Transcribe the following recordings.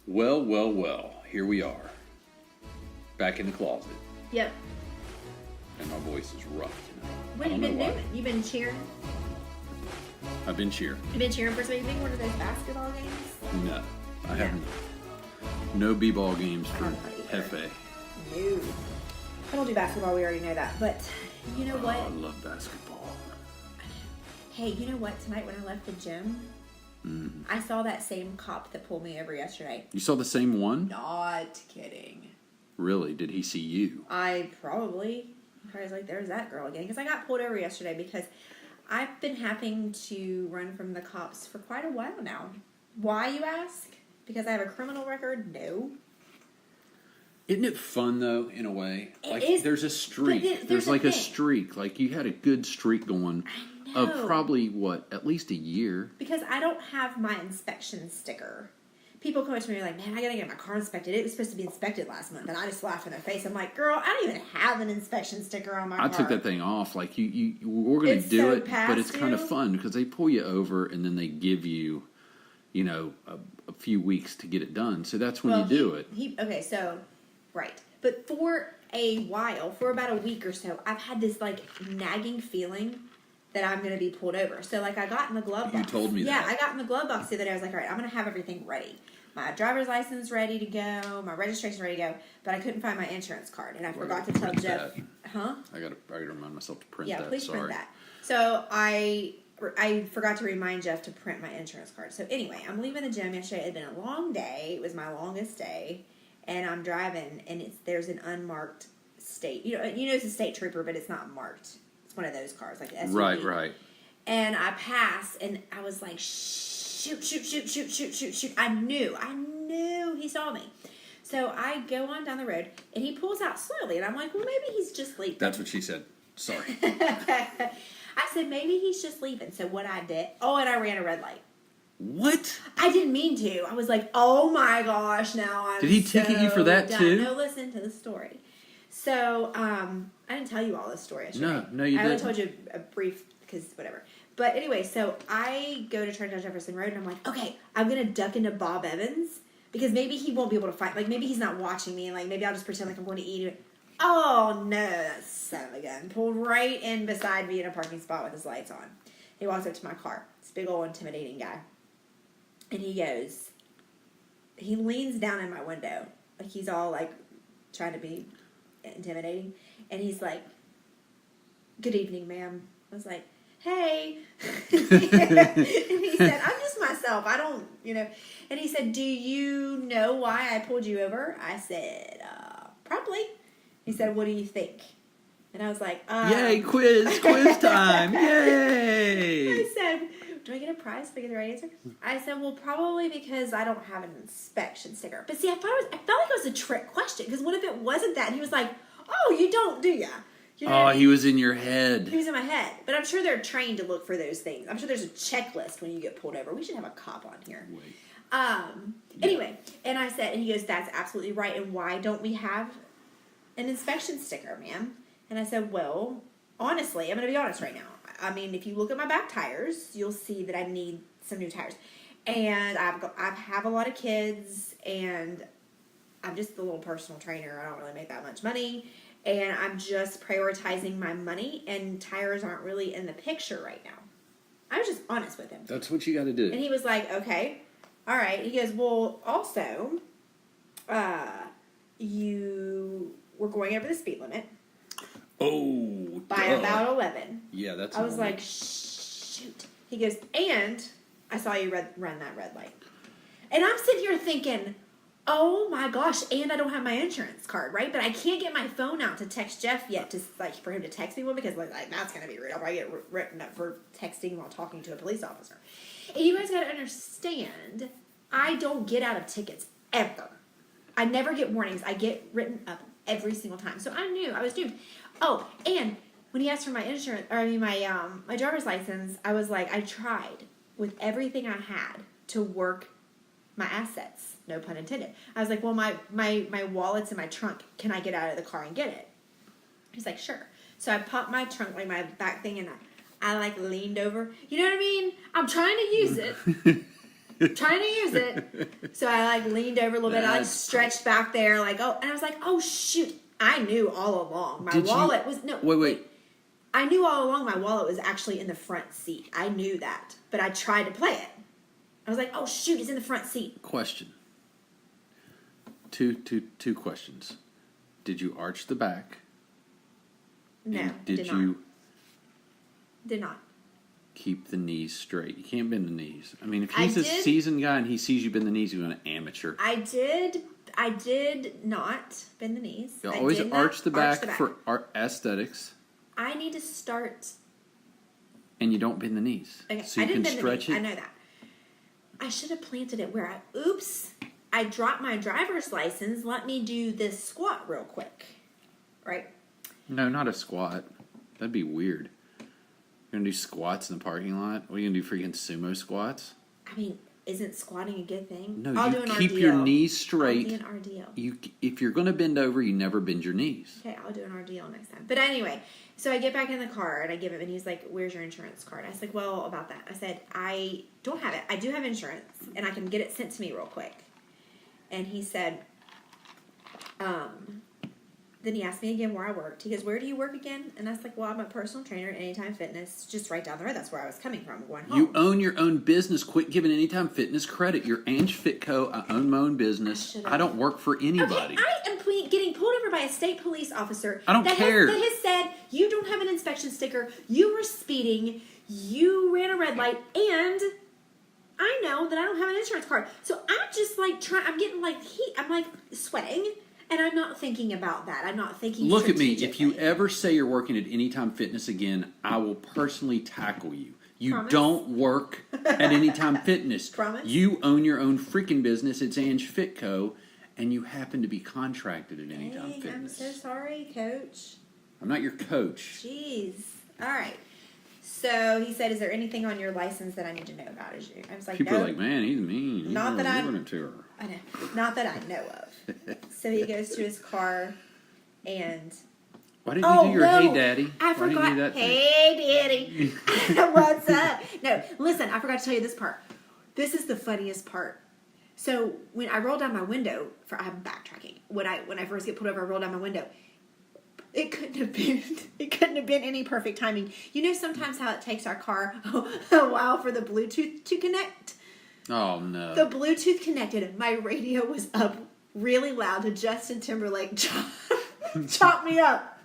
Well, well, well. Here we are. Back in the closet. Yep. And my voice is rough tonight. What have you been doing? You been cheering? I've been cheering. You been cheering for something? You been one of those basketball games? No. I haven't. No b-ball games for Hefe. No. I don't do basketball, we already know that. But you know what? I love basketball. Hey, you know what? Tonight when I left the gym, I saw that same cop that pulled me over yesterday. You saw the same one? Not kidding. Really? Did he see you? I probably was like, there's that girl again. Because I got pulled over yesterday because I've been having to run from the cops for quite a while now. Why, you ask? Because I have a criminal record? No. Isn't it fun, though, in a way? It is. There's a streak. There's like a streak. Like, you had a good streak going of probably, at least a year. Because I don't have my inspection sticker. People come up to me and are like, man, I gotta get my car inspected. It was supposed to be inspected last month. And I just laugh in their face. I'm like, girl, I don't even have an inspection sticker on my car. I took that thing off. Like, we're going to do it, but it's kind of fun because they pull you over and then they give you, a few weeks to get it done. So that's when you do it. Okay, so, right. But for a while, for about a week or so, I've had this, nagging feeling that I'm going to be pulled over. So, I got in the glove box. You told me that. Yeah, I got in the glove box the other day. I was like, all right, I'm going to have everything ready. My driver's license ready to go, my registration ready to go, but I couldn't find my insurance card, and I forgot to tell Jeff. That. Huh? I got to remind myself to print that. Yeah, please Sorry. print that. So I forgot to remind Jeff to print my insurance card. So anyway, I'm leaving the gym yesterday. It had been a long day. It was my longest day, and I'm driving, and there's an unmarked state. It's a state trooper, but it's not marked. It's one of those cars, like the SUV. Right. And I pass, and I was like, shoot. I knew he saw me. So I go on down the road, and he pulls out slowly, and I'm like, well, maybe he's just leaving. That's what she said. Sorry. I said, maybe he's just leaving. So what I did, and I ran a red light. What? I didn't mean to. I was like, oh my gosh, now I'm Did he ticket you for that done. too? No, listen to the story. So, I didn't tell you all this story yesterday. No, you didn't. I only told you a brief, because whatever. But anyway, so I go to turn down Jefferson Road, and I'm like, okay, I'm going to duck into Bob Evans, because maybe he won't be able to find, maybe he's not watching me, and maybe I'll just pretend like I'm going to eat it. Oh, no, that son of a gun. Pulled right in beside me in a parking spot with his lights on. He walks up to my car. This big old intimidating guy. And he leans down in my window. Like he's all trying to be intimidating. And he's like, good evening, ma'am. I was like, hey. And he said, I'm just myself. I don't, And he said, do you know why I pulled you over? I said, probably. He said, what do you think? And I was like, yay, quiz time, yay! I said, do I get a prize if I get the right answer? I said, well, probably because I don't have an inspection sticker. But see, I felt like it was a trick question, because what if it wasn't that? And he was like, oh, you don't, do ya? You know what I mean? He was in your head. He was in my head. But I'm sure they're trained to look for those things. I'm sure there's a checklist when you get pulled over. We should have a cop on here. Wait. Anyway, and I said, and he goes, that's absolutely right. And why don't we have an inspection sticker, ma'am? And I said, well, honestly, I'm going to be honest right now. I mean, if you look at my back tires, you'll see that I need some new tires. And I have a lot of kids, and I'm just a little personal trainer. I don't really make that much money. And I'm just prioritizing my money, and tires aren't really in the picture right now. I was just honest with him. That's what you got to do. And he was like, okay, all right. He goes, well, also, you were going over the speed limit. Oh, by about 11. Yeah, that's. I was like, shoot. He goes, and I saw you run that red light. And I'm sitting here thinking, oh my gosh, and I don't have my insurance card, right? But I can't get my phone out to text Jeff yet, to for him to text me one, because that's gonna be rude. I'll probably get written up for texting while talking to a police officer. And you guys gotta understand, I don't get out of tickets ever. I never get warnings. I get written up every single time. So I knew I was doomed. Oh, and when he asked for my insurance, my driver's license, I was like, I tried with everything I had to work my assets. No pun intended. I was like, well, my wallet's in my trunk. Can I get out of the car and get it? He's like, sure. So I popped my trunk, my back thing, and I leaned over. You know what I mean? I'm trying to use it. trying to use it. So I like leaned over a little bit. I like stretched back there, like, oh, and I was like, oh shoot! I knew all along my wallet was no. Wait. I knew all along my wallet was actually in the front seat. I knew that, but I tried to play it. I was like, oh shoot, it's in the front seat. Question. Two questions. Did you arch the back? No, and did not. you? Did not. Keep the knees straight. You can't bend the knees. I mean, if he's a seasoned guy and he sees you bend the knees, he's an amateur. I did not bend the knees. You always arch the back for aesthetics. I need to start. And you don't bend the knees. Okay, so you can stretch it. I know that. I should have planted it where I dropped my driver's license. Let me do this squat real quick. Right? No, not a squat. That'd be weird. You're going to do squats in the parking lot? What are you going to do, freaking sumo squats? I mean, isn't squatting a good thing? No, you keep your knees straight. I'll do an RDL. If you're going to bend over, you never bend your knees. Okay, I'll do an RDL next time. But anyway, so I get back in the car and I give him, and he's like, where's your insurance card? I was like, well, about that. I said, I don't have it. I do have insurance, and I can get it sent to me real quick. And he said, then he asked me again where I worked. He goes, where do you work again? And I was like, well, I'm a personal trainer at Anytime Fitness, just right down the road. That's where I was coming from, going home. You own your own business. Quit giving Anytime Fitness credit. You're Ange Fitco. I own my own business. I don't work for anybody. Okay, I am getting pulled over by a state police officer. I don't care. That has said, you don't have an inspection sticker. You were speeding. You ran a red light. And I know that I don't have an insurance card. So I'm just like I'm getting like heat. I'm like sweating. And I'm not thinking about that. I'm not thinking. Look at me. If you ever say you're working at Anytime Fitness again, I will personally tackle you. You Promise? don't work at Anytime Fitness. Promise? You own your own freaking business. It's Ange Fitco, and you happen to be contracted at Anytime Fitness. I'm so sorry, Coach. I'm not your coach. Jeez. All right. So he said, "Is there anything on your license that I need to know about?" I was like, people no. are like, "Man, he's mean. He's Not that giving it to her." I know. Not that I know of. So he goes to his car, and why didn't you do your hey daddy? I forgot. Why didn't you do that hey daddy. What's up? No, listen. I forgot to tell you this part. This is the funniest part. So when I roll down my window, I'm backtracking. When I first get pulled over, I roll down my window. It couldn't have been any perfect timing. You know sometimes how it takes our car a while for the Bluetooth to connect? Oh no. The Bluetooth connected. My radio was up really loud to Justin Timberlake chop me up.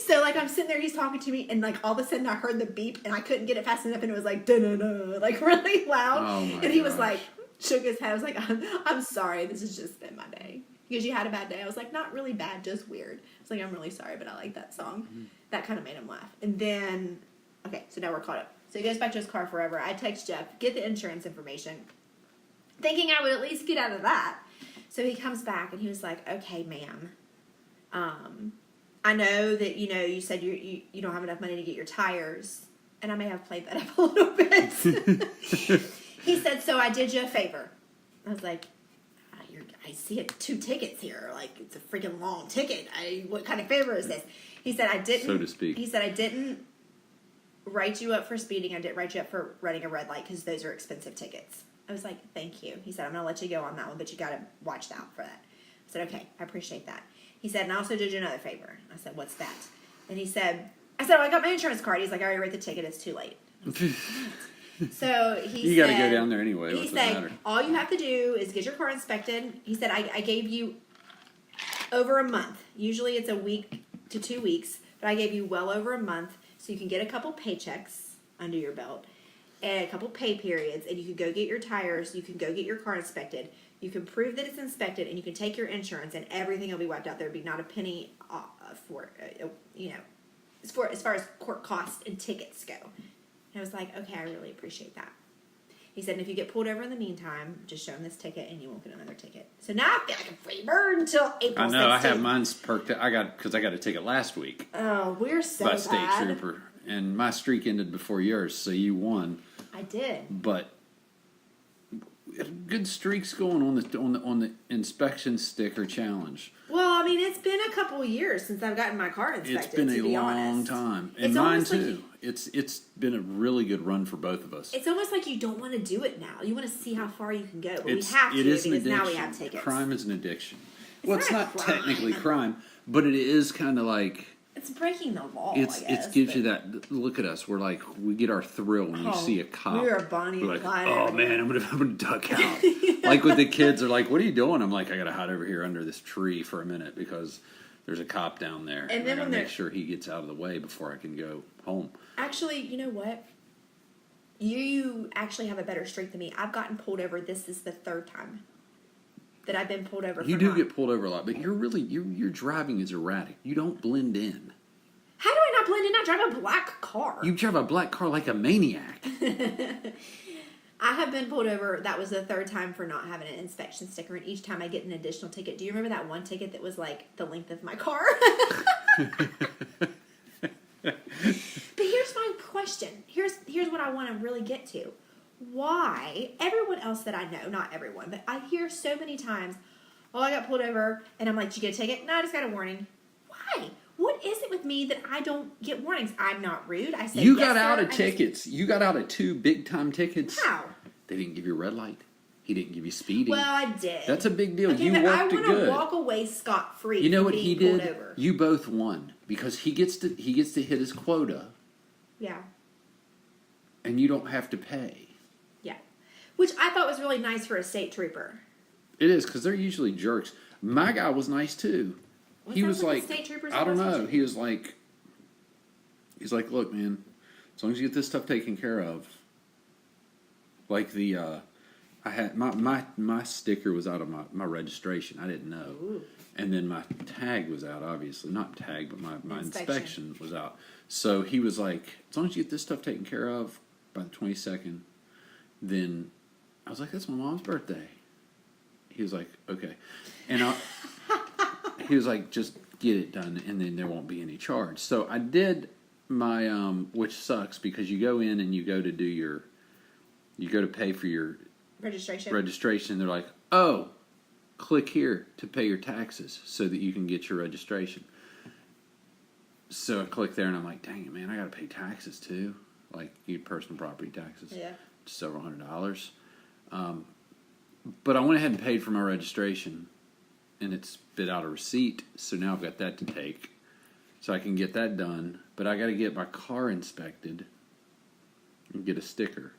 So like I'm sitting there, he's talking to me, and like all of a sudden I heard the beep and I couldn't get it fast enough, and it was like da-da-da, like really loud. Oh my and he was gosh. like shook his head. I was like, I'm sorry, this has just been my day. Because you had a bad day. I was like, not really bad, just weird. I was like, I'm really sorry, but I like that song. Mm-hmm. That kind of made him laugh. And then, okay, so now we're caught up. So he goes back to his car forever. I text Jeff, get the insurance information, thinking I would at least get out of that. So he comes back and he was like, okay, ma'am, I know that, you said you don't have enough money to get your tires. And I may have played that up a little bit. He said, so I did you a favor. I was like, I see 2 tickets here. Like, it's a freaking long ticket. What kind of favor is this? He said, I didn't. So to speak. He said, I didn't write you up for speeding. I didn't write you up for running a red light because those are expensive tickets. I was like, thank you. He said, I'm going to let you go on that one, but you got to watch out for that. I said, okay, I appreciate that. He said, and I also did you another favor. I said, what's that? And I said, well, I got my insurance card. He's like, I already wrote the ticket. It's too late. So you got to go down there anyway. He said, all you have to do is get your car inspected. He said, I gave you over a month. Usually it's a week to 2 weeks, but I gave you well over a month so you can get a couple paychecks under your belt and a couple pay periods, and you can go get your tires, you can go get your car inspected, you can prove that it's inspected, and you can take your insurance, and everything will be wiped out. There'll be not a penny for as far as court costs and tickets go. And I was like, okay, I really appreciate that. He said, and if you get pulled over in the meantime, just show him this ticket and you won't get another ticket. So now I feel like a free bird until April 16th. I know, I have mine perked up. Because I got a ticket last week. Oh, we're so by bad. State Trooper. And my streak ended before yours, so you won. I did. But good streaks going on the inspection sticker challenge. Well, I mean, it's been a couple of years since I've gotten my car inspected. It's been a long honest. time, and mine too. It's been a really good run for both of us. It's almost like you don't want to do it now. You want to see how far you can go, but we have to because now we have tickets. Crime is an addiction. It's not technically crime, but it is kind of like. It's breaking the law. It gives you that look at us. We're like we get our thrill when you see a cop. We're Bonnie and Clyde. Oh man, I'm gonna duck out. Like with the kids, they're like, "What are you doing?" I'm like, "I gotta hide over here under this tree for a minute because there's a cop down there, and then I gotta make sure he gets out of the way before I can go home." Actually, you know what? You actually have a better streak than me. I've gotten pulled over. This is the third time that I've been pulled over. You do get pulled over a lot, but your driving is erratic. You don't blend in. How do I not blend in? I drive a black car. You drive a black car like a maniac. I have been pulled over. That was the third time for not having an inspection sticker, and each time I get an additional ticket. Do you remember that one ticket that was like the length of my car? But here's my question. Here's what I want to really get to. Why everyone else that I know, not everyone, but I hear so many times, oh, I got pulled over, and I'm like, did you get a ticket? No, I just got a warning. Why? What is it with me that I don't get warnings? I'm not rude. I say you got out of tickets. You got out of 2 big time tickets. How? They didn't give you a red light. He didn't give you speeding. Well, I did. That's a big deal. Okay, you but worked it good. I want to walk away scot free. You know what he did? Over. You both won because he gets to hit his quota. Yeah. And you don't have to pay. Yeah, which I thought was really nice for a state trooper. It is because they're usually jerks. My guy was nice too. He was like, I don't know. He's like, look, man, as long as you get this stuff taken care of. Like I had my sticker was out of my registration. I didn't know. Ooh. And then my tag was out, obviously. Not tag, but my inspection was out. So he was like, as long as you get this stuff taken care of by the 22nd, then I was like, that's my mom's birthday. He was like, okay. And he was like, just get it done, and then there won't be any charge. So I did my, which sucks because you go in and you go to pay for your registration. They're like, oh, click here to pay your taxes so that you can get your registration. So I click there and I'm like, dang it, man, I got to pay taxes too. Like personal property taxes. Yeah. Several $100s. But I went ahead and paid for my registration and it spit out a receipt. So now I've got that to take. So I can get that done. But I got to get my car inspected and get a sticker.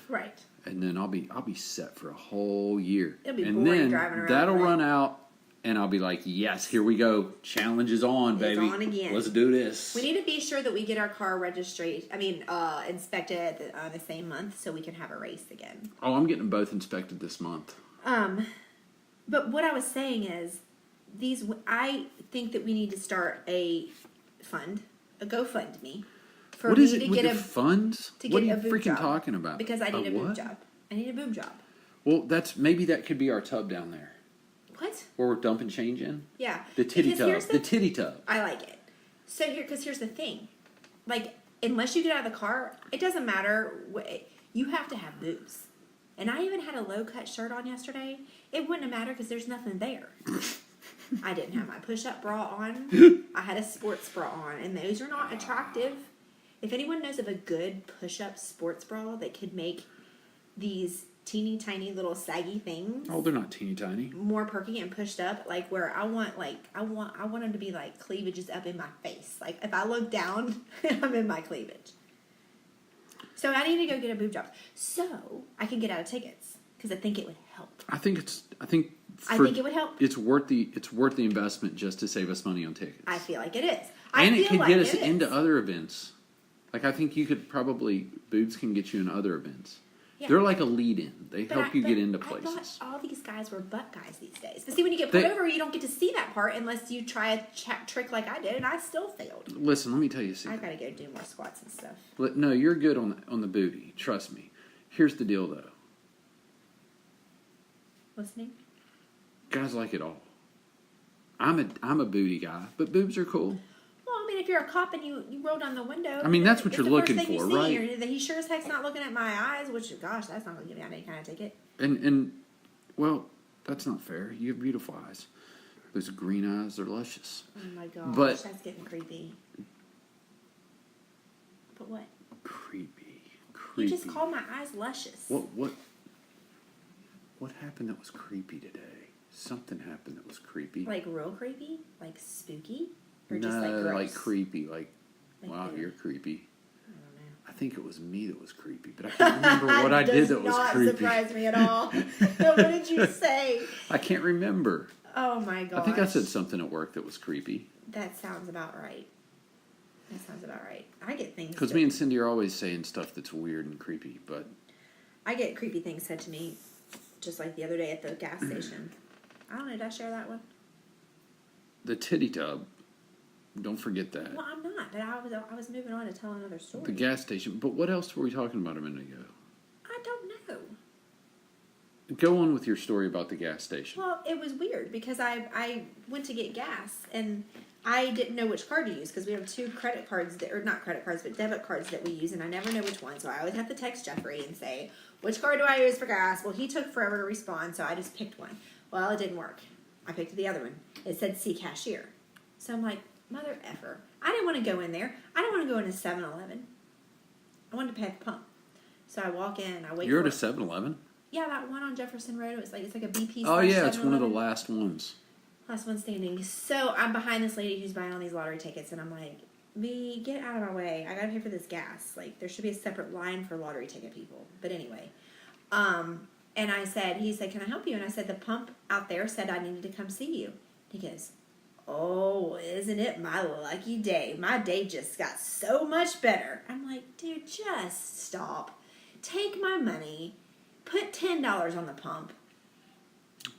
Right. And then I'll be set for a whole year. It'll be boring driving around. That'll run out, and I'll be like, yes, here we go. Challenge is on, baby. It's on again. Let's do this. We need to be sure that we get our car inspected the same month so we can have a race again. Oh, I'm getting them both inspected this month. But what I was saying is, I think that we need to start a GoFundMe. What is it with the funds? What are you freaking talking about? Because I need a boob job. I need a boob job. Well, maybe that could be our tub down there. What? Where we're dumping change in? Yeah. The titty tub. The titty tub. I like it. So here's the thing. Like, unless you get out of the car, it doesn't matter. You have to have boobs. And I even had a low-cut shirt on yesterday. It wouldn't have mattered because there's nothing there. I didn't have my push-up bra on. I had a sports bra on. And those are not attractive. If anyone knows of a good push-up sports bra that could make these teeny tiny little saggy things, they're not teeny tiny, more perky and pushed up, like where I want them to be like cleavages up in my face. Like if I look down, I'm in my cleavage. So I need to go get a boob job so I can get out of tickets because I think it would help. I think it would help. It's worth the investment just to save us money on tickets. I feel like it is. And it can get us into other events. Like, I think you could boobs can get you in other events. Yeah. They're like a lead-in. They help you get into places. I thought all these guys were butt guys these days. But see, when you get pulled over, you don't get to see that part unless you try a trick like I did, and I still failed. Listen, let me tell you something. I gotta go do more squats and stuff. No, you're good on the booty. Trust me. Here's the deal, though. Listening? Guys like it all. I'm a booty guy, but boobs are cool. If you're a cop and you roll down the window, I mean, that's what you're looking for, right? He sure as heck's not looking at my eyes, which, gosh, that's not going to give me any kind of ticket. And well, that's not fair. You have beautiful eyes. Those green eyes are luscious. Oh my gosh, But that's getting creepy. But what? Creepy. You just called my eyes luscious. What happened that was creepy today? Something happened that was creepy. Like real creepy? Like spooky? Or no, just like gross? like creepy. Like wow, weird. you're creepy. I don't know. I think it was me that was creepy, but I can't remember what I did that was creepy. Does not surprise me at all. What did you say? I can't remember. Oh my gosh. I think I said something at work that was creepy. That sounds about right. That sounds about right. I get things. Because me and Cindy are always saying stuff that's weird and creepy, but I get creepy things said to me, just like the other day at the gas station. I don't know. Did I share that one? the titty tub. Don't forget that. Well, I'm not. But I was moving on to tell another story. The gas station. But what else were we talking about a minute ago? I don't know. Go on with your story about the gas station. Well, it was weird because I went to get gas and I didn't know which card to use because we have two credit cards, or not credit cards, but debit cards that we use, and I never know which one. So I always have to text Jeffrey and say, which card do I use for gas? Well, he took forever to respond, so I just picked one. Well, it didn't work. I picked the other one. It said see cashier. So I'm like, mother effer. I didn't want to go in there. I don't want to go into 7-Eleven. I wanted to pay at the pump. So I walk in, I wait You're for at a 7-Eleven? Yeah, that one on Jefferson Road. It's like a BP. Oh yeah, it's one of the 7-Eleven. last ones. Last one standing. So I'm behind this lady who's buying all these lottery tickets, and I'm like, "B, get out of my way. I gotta pay for this gas. Like, there should be a separate line for lottery ticket people." But anyway, and he said, "Can I help you?" And I said, "The pump out there said I needed to come see you." He goes, "Oh, isn't it my lucky day? My day just got so much better." I'm like, "Dude, just stop. Take my money, put $10 on the pump,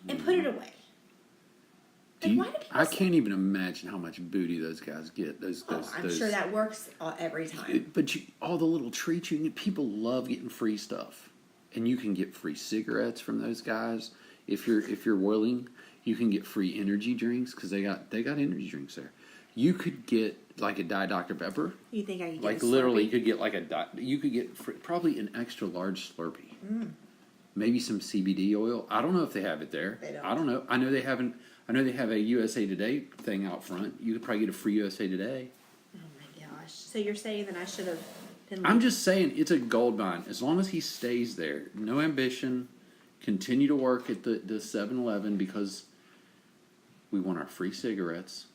and put it away." Why do people I can't even imagine how much booty those guys get. I'm sure that works every time. But all the little treats you can get, people love getting free stuff, and you can get free cigarettes from those guys. If you're willing, you can get free energy drinks because they got energy drinks there. You could get like a Diet Dr. Pepper. You think I could get like a literally? Slurpee? You could get like you could get probably an extra large Slurpee. Maybe some CBD oil. I don't know if they have it there. They don't. I don't know. I know they haven't. I know they have a USA Today thing out front. You could probably get a free USA Today. Oh my gosh! So you're saying that I should have been? I'm just saying it's a gold mine. As long as he stays there, no ambition, continue to work at the 7-Eleven because we want our free cigarettes.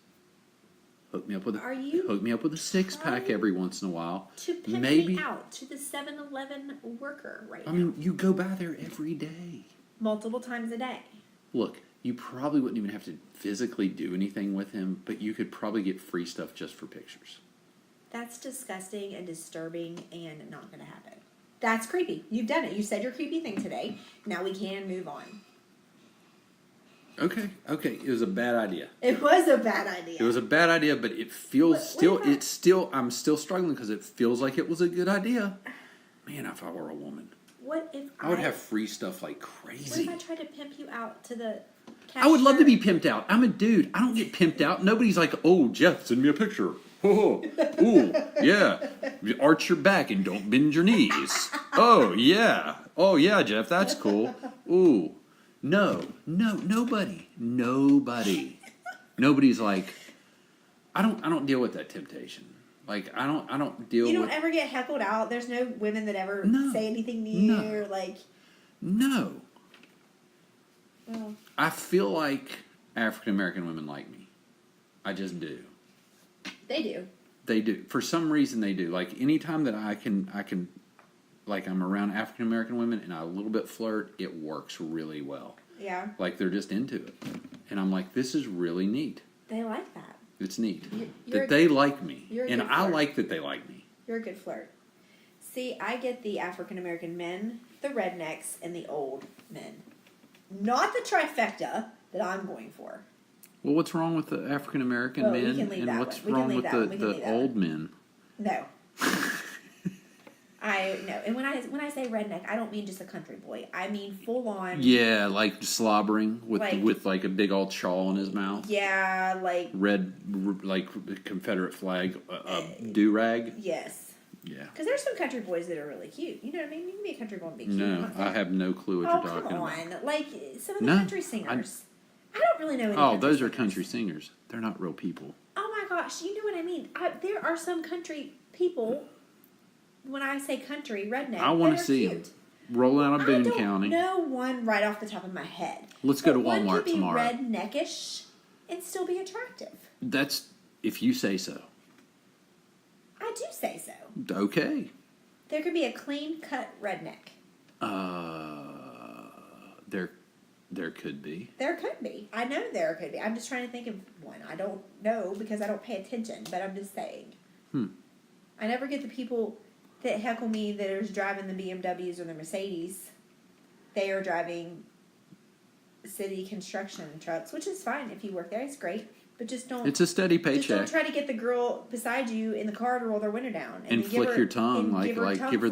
Hook me up with a 6-pack every once in a while. To pimp me out to the 7-Eleven worker right now. I mean, you go by there every day. Multiple times a day. Look, you probably wouldn't even have to physically do anything with him, but you could probably get free stuff just for pictures. That's disgusting and disturbing and not going to happen. That's creepy. You've done it. You said your creepy thing today. Now we can move on. Okay. It was a bad idea. It was a bad idea. It was a bad idea, but it feels I'm still struggling because it feels like it was a good idea. Man, if I were a woman. What if I would have free stuff like crazy. What if I tried to pimp you out to the cashier? I would love to be pimped out. I'm a dude. I don't get pimped out. Nobody's like, "Oh, Jeff, send me a picture." Oh, ooh, yeah. Arch your back and don't bend your knees. Oh, yeah, Jeff, that's cool. Ooh, no, nobody. Nobody's like, I don't deal with that temptation. Like I don't deal with. You don't ever get heckled out. There's no women that ever say anything to you. No. Well, I feel like African American women like me. I just do. They do. They do. For some reason, they do. Like anytime that I can, like I'm around African American women and I a little bit flirt, it works really well. Yeah. Like they're just into it, and I'm like, this is really neat. They like that. It's neat you're that they like me, and I flirt. like that they like me. You're a good flirt. See, I get the African American men, the rednecks, and the old men. Not the trifecta that I'm going for. Well, what's wrong with the African American men, and what's wrong with the old men? No. No, and when I say redneck, I don't mean just a country boy. I mean full on. Yeah, like slobbering with a big old chaw in his mouth. Yeah, like red, like Confederate flag, do rag. Yes. Yeah. Because there's some country boys that are really cute. You know what I mean? You can be a country boy and be cute. No, I have no clue what you're talking about. Come on. Like some of the country singers. I don't really know any Oh, those are singers. country singers. They're not real people. Oh my gosh, you know what I mean. There are some country people, when I say country, redneck, I want that to are see cute. them. Rolling out of Boone I don't County. know one right off the top of my head. Let's go to One Walmart could be tomorrow. redneckish and still be attractive. That's if you say so. I do say so. Okay. There could be a clean-cut redneck. There could be. There could be. I know there could be. I'm just trying to think of one. I don't know because I don't pay attention, but I'm just saying. I never get the people that heckle me that are driving the BMWs or the Mercedes. They are driving city construction trucks, which is fine if you work there. It's great. But just don't. It's a steady Just paycheck. don't try to get the girl beside you in the car to roll their window down And then flick your tongue, give her give her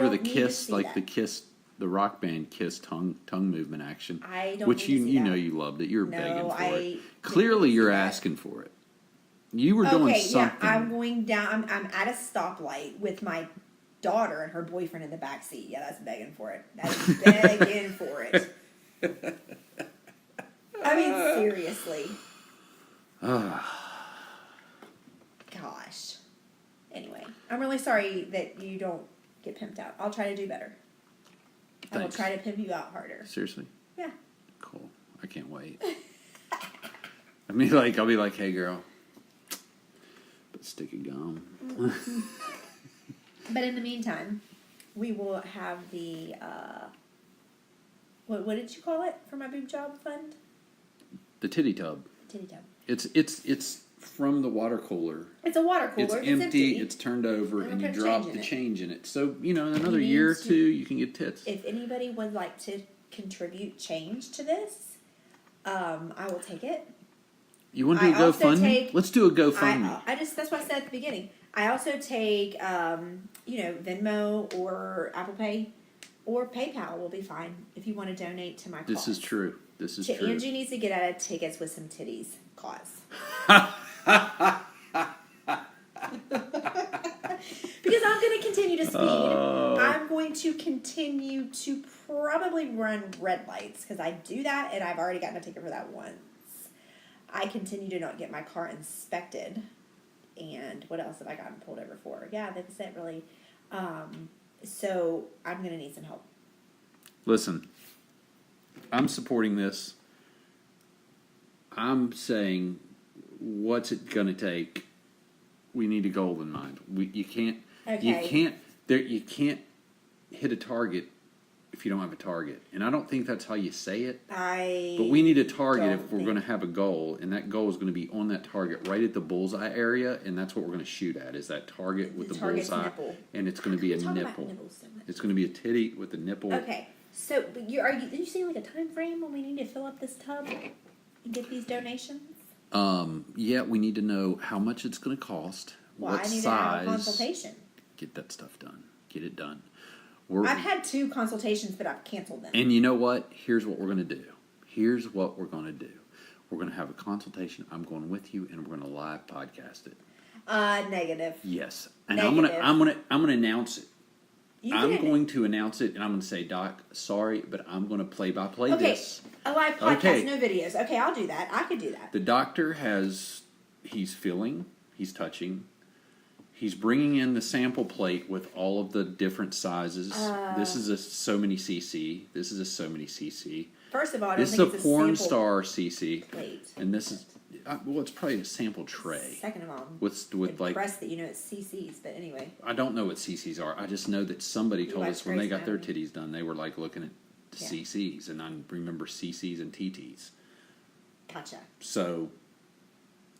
the kiss, like that. the kiss, the rock band kiss tongue movement action. I don't Which need to see you that. know you loved it. You're No, begging for I it. didn't Clearly, see you're that. asking for it. You were doing something. Yeah, I'm going down. I'm at a stoplight with my daughter and her boyfriend in the back seat. Yeah, that's begging for it. That's begging for it. I mean, seriously. Gosh. Anyway, I'm really sorry that you don't get pimped out. I'll try to do better. I will Thanks. try to pimp you out harder. Seriously? Yeah. Cool. I can't wait. I'll be like, hey girl, but stick of gum. But in the meantime, we will have the what did you call it for my boob job fund? The titty tub. Titty tub. It's from the water cooler. It's a water cooler. It's empty. It's turned over, And and we you put drop change in the it. change in it. So in another year or two, you can get tits. If anybody would like to contribute change to this, I will take it. You want to do a I also GoFundMe? take- Let's do a GoFundMe. That's what I said at the beginning. I also take Venmo or Apple Pay or PayPal will be fine if you want to donate to my cause. This is true. This is true. Angie needs to get out of tickets with some titties cause. Because I'm going to continue to speed. I'm going to continue to probably run red lights because I do that and I've already gotten a ticket for that once. I continue to not get my car inspected. And what else have I gotten pulled over for? Yeah, that's it really. So I'm going to need some help. Listen, I'm supporting this. I'm saying, what's it going to take? We need a goal in mind. You can't hit a target if you don't have a target. And I don't think that's how you say it. But we need a target if we're going to have a goal, and that goal is going to be on that target right at the bullseye area, and that's what we're going to shoot at, is that target with the bullseye. Nipple. And it's going to be a nipple. It's going to be a titty with a nipple. Okay, so but did you see like a time frame when we need to fill up this tub and get these donations? Yeah, we need to know how much it's going to cost, Well, what I need size. to have a consultation. Get that stuff done. Get it done. I've had 2 consultations, but I've canceled them. And you know what? Here's what we're going to do. We're going to have a consultation. I'm going with you, and we're going to live podcast it. Negative. Yes, and Negative. I'm going to announce it. I'm did. going to announce it, and I'm going to say, Doc, sorry, but I'm going to play-by-play Okay, this. a live podcast, Okay. no videos. Okay, I'll do that. I could do that. The doctor he's feeling, he's touching. He's bringing in the sample plate with all of the different sizes. This is a so many cc. This is a so many cc. First of all, I don't This is think a it's porn sample star cc. plate. And this is, it's probably a sample tray. Second of all, With like, impressed that you know it's CC's, but anyway. I don't know what CCs are. I just know that somebody told like us when they Grey's got their Anatomy. titties done, they were like looking at Yeah. CCs, and I remember CCs and TTs. Gotcha. So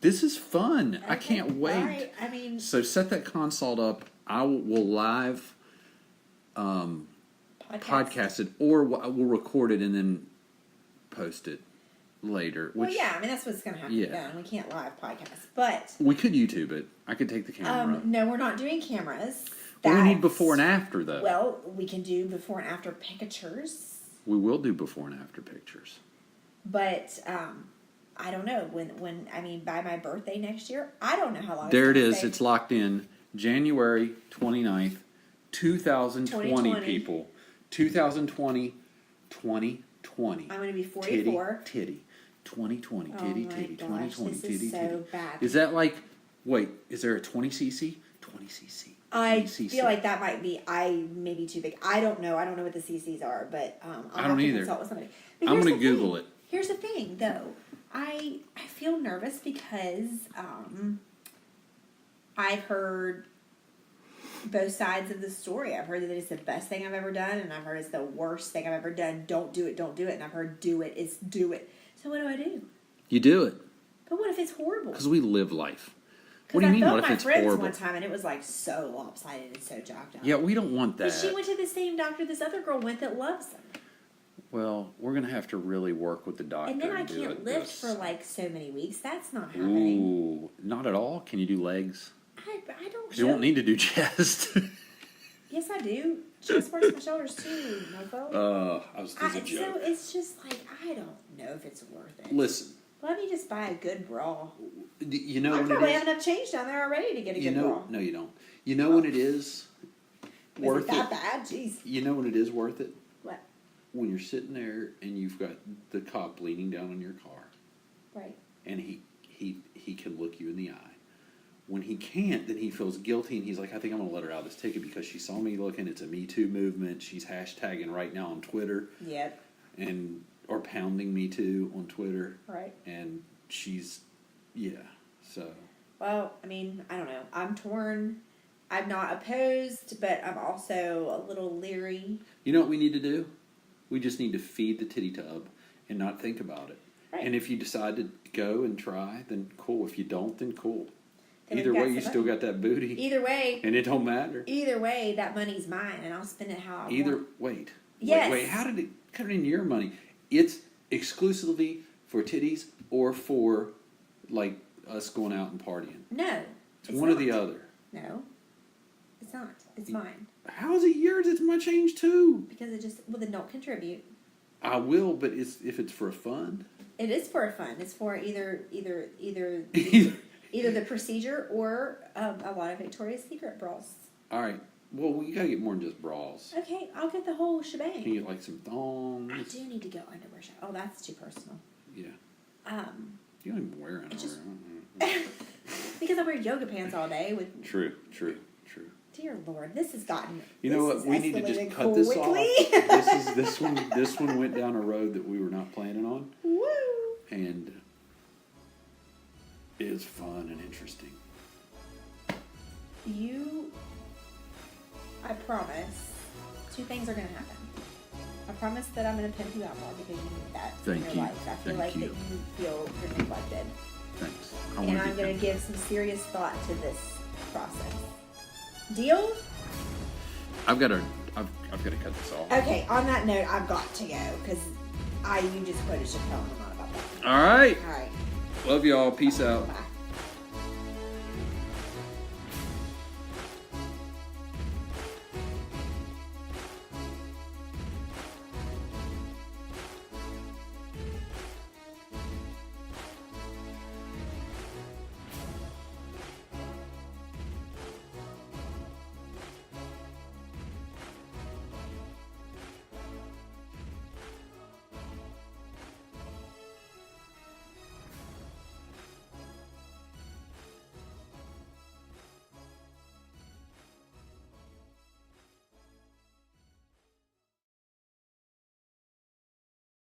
this is fun. I Okay, can't wait. all right, I mean, So set that consult up. I will live podcast it, or we'll record it and then post it later. well, Which yeah, I mean, that's what's going to have to be Yeah. done. We can't live podcast. But, we could YouTube it. I could take the camera. no, we're not doing cameras. But we need That's- before and after, though. Well, we can do before and after pictures. We will do before and after pictures. But, I don't know. When I mean, by my birthday next year, I don't know how long There it it's gonna is. take. It's locked in. January 29th, 2020, 2020. people. 2020, 2020. I'm going to be 44. Titty. 2020, Oh titty, my titty, gosh, 2020, this titty, is so titty. bad. Is that like, wait, is there a 20 cc? 20 cc. I feel like that might be maybe too big. I don't know. I don't know what the CCs are, but I don't either. consult with somebody. But I'm here's going to the Google thing. it. Here's the thing, though. I feel nervous because I've heard both sides of the story. I've heard that it's the best thing I've ever done, and I've heard it's the worst thing I've ever done. Don't do it, and I've heard do it is do it. So what do I do? You do it. But what if it's horrible? Because we live life. What Because do you I mean, felt what if my it's friends horrible? one time, and it was like so lopsided and so jacked up. Yeah, we don't want that. But she went to the same doctor this other girl went that loves them. Well, we're going to have to really work with the doctor. And then I do can't it lift this. for like so many weeks. That's not happening. Ooh, not at all. Can you do legs? I don't know. You won't need to do chest. Yes, I do. Chest works my shoulders too, Mofo. I was just a joke. So it's just like, I don't know if it's worth it. Listen. Let me just buy a good bra. You know I when probably it is? have enough change down there already to get a good bra. No, you don't. You know when it is worth it that bad? Jeez. You know when it is worth it? What? When you're sitting there and you've got the cop leaning down on your car. Right. And he can look you in the eye. When he can't, then he feels guilty and he's like, I think I'm going to let her out of this ticket because she saw me looking. It's a Me Too movement. She's hashtagging right now on Twitter. Yep. Or pounding Me Too on Twitter. Right. And she's, yeah, so. Well, I mean, I don't know. I'm torn. I'm not opposed, but I'm also a little leery. You know what we need to do? We just need to feed the titty tub and not think about it. Right. And if you decide to go and try, then cool. If you don't, then cool. Then Either we've got way, you some still money. got that booty. Either way. And it don't matter. Either way, that money's mine, and I'll spend it how I want. Wait. Yes. Wait, how did it come in your money? It's exclusively for titties or for, like, us going out and partying? No. It's one or the other. No. It's not. It's mine. How is it yours? It's my change, too. Because it just, well, then don't contribute. I will, but if it's for a fund. It is for a fund. It's for either Either. the procedure or a lot of Victoria's Secret bras. All right. Well, we gotta get more than just bras. Okay, I'll get the whole shebang. Can you get like some thongs? I do need to go underwear shop. Oh, that's too personal. Yeah. You don't even wear underwear. just because I wear yoga pants all day with. True. Dear Lord, this has gotten. You know this what? has We need to just escalated cut this off. quickly. This one went down a road that we were not planning on, Woo! and it is fun and interesting. I promise, two things are going to happen. I promise that I'm going to pimp you out more because you need that in your life. I feel like that you feel you're neglected. Thanks. And I'm going to give some serious thought to this process. Deal? I've got to cut this off. Okay, on that note, I've got to go because you just quoted Chappelle and I'm not about that. All right. All right. Love y'all. Peace out. Bye.